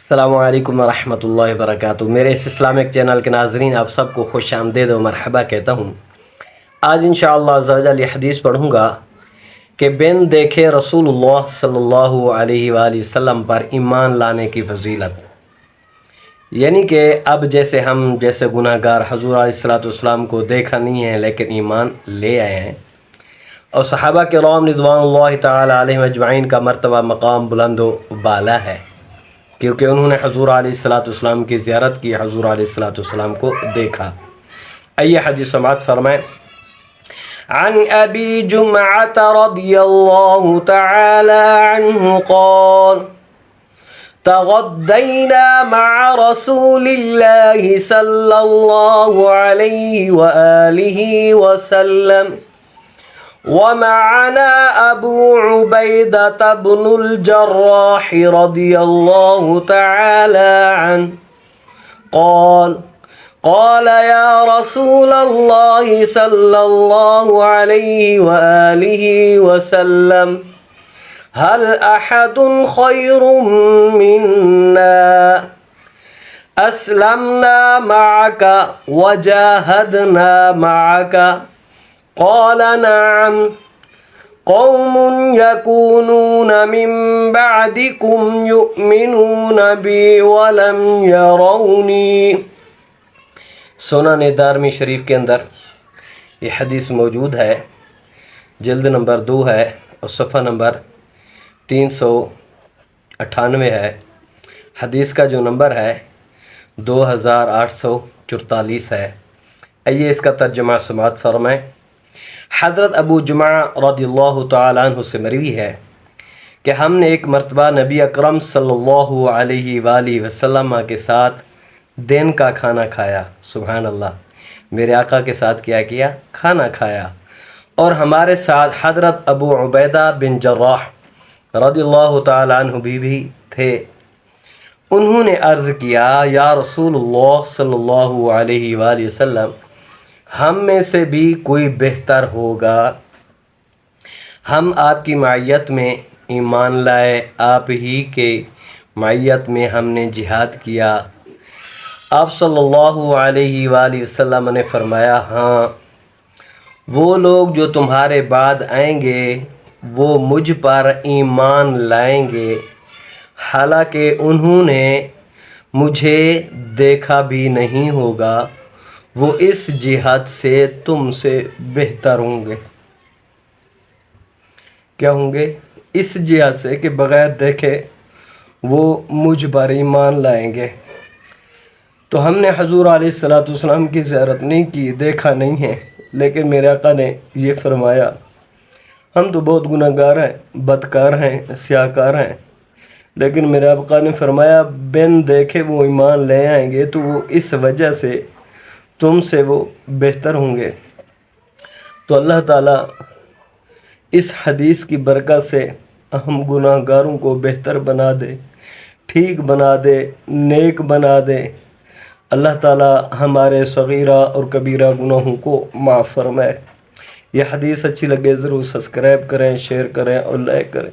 السلام علیکم ورحمۃ اللہ وبرکاتہ۔ میرے اس اسلامک چینل کے ناظرین، آپ سب کو خوش آمدید و مرحبا کہتا ہوں۔ آج انشاءاللہ عز و جل یہ حدیث پڑھوں گا کہ بن دیکھے رسول اللہ صلی اللہ علیہ وآلہ وسلم پر ایمان لانے کی فضیلت، یعنی کہ اب ہم جیسے گناہ گار حضور علیہ السلام کو دیکھا نہیں ہے لیکن ایمان لے آئے ہیں، اور صحابہ کرام رضوان اللہ تعالی علیہم اجمعین کا مرتبہ مقام بلند و بالا ہے، کیونکہ انہوں نے حضور علیہ السلام کی زیارت کی، حضور علیہ السلام کو دیکھا۔ آئیے حدیث سماعت فرمائیں۔ عن ابی جمعۃ رضی اللہ تعالی عنہ قال تغدینا مع رسول اللہ صلی اللہ علیہ وآلہ وسلم ومعنا ابو عبیدة بن الجراح رضی اللہ تعالی عنہ قال یا رسول اللہ صلی اللہ علیہ وآلہ وسلم هل احد خیر منا اسلمنا معك وجاهدنا معك قال نعم قوم يكونون من بعدكم يؤمنون بي ولم يروني۔ سنن دارمی شریف کے اندر یہ حدیث موجود ہے، جلد نمبر 2 ہے اور صفحہ نمبر 398 ہے۔ حدیث کا جو نمبر ہے 2844 ہے۔ آئیے اس کا ترجمہ سماعت فرمائیں۔ حضرت ابو جمعہ رضی اللہ تعالیٰ عنہ سے مروی ہے کہ ہم نے ایک مرتبہ نبی اکرم صلی اللہ علیہ وآلہ وسلم کے ساتھ دن کا کھانا کھایا۔ سبحان اللہ، میرے آقا کے ساتھ کیا کھانا کھایا، اور ہمارے ساتھ حضرت ابو عبیدہ بن جراح رضی اللہ تعالیٰ عنہ بھی تھے۔ انہوں نے عرض کیا، یا رسول اللہ صلی اللہ علیہ وآلہ وسلم، ہم میں سے بھی کوئی بہتر ہوگا؟ ہم آپ کی معیت میں ایمان لائے، آپ ہی کے معیت میں ہم نے جہاد کیا۔ آپ صلی اللہ علیہ وآلہ وسلم نے فرمایا، ہاں، وہ لوگ جو تمہارے بعد آئیں گے وہ مجھ پر ایمان لائیں گے، حالانکہ انہوں نے مجھے دیکھا بھی نہیں ہوگا، وہ اس جہاد سے تم سے بہتر ہوں گے۔ کیا ہوں گے؟ اس جہاد سے کہ بغیر دیکھے وہ مجھ پر ایمان لائیں گے۔ تو ہم نے حضور علیہ السلام کی زیارت نہیں کی، دیکھا نہیں ہے، لیکن میرے آقا نے یہ فرمایا، ہم تو بہت گناہ گار ہیں، بدکار ہیں، سیاہکار ہیں، لیکن میرے آقا نے فرمایا بن دیکھے وہ ایمان لے آئیں گے، تو وہ اس وجہ سے تم سے وہ بہتر ہوں گے۔ تو اللہ تعالیٰ اس حدیث کی برکت سے ہم گناہ گاروں کو بہتر بنا دے، ٹھیک بنا دے، نیک بنا دے۔ اللہ تعالیٰ ہمارے صغیرہ اور کبیرہ گناہوں کو معاف فرمائے۔ یہ حدیث اچھی لگے ضرور سبسکرائب کریں، شیئر کریں اور لائک کریں۔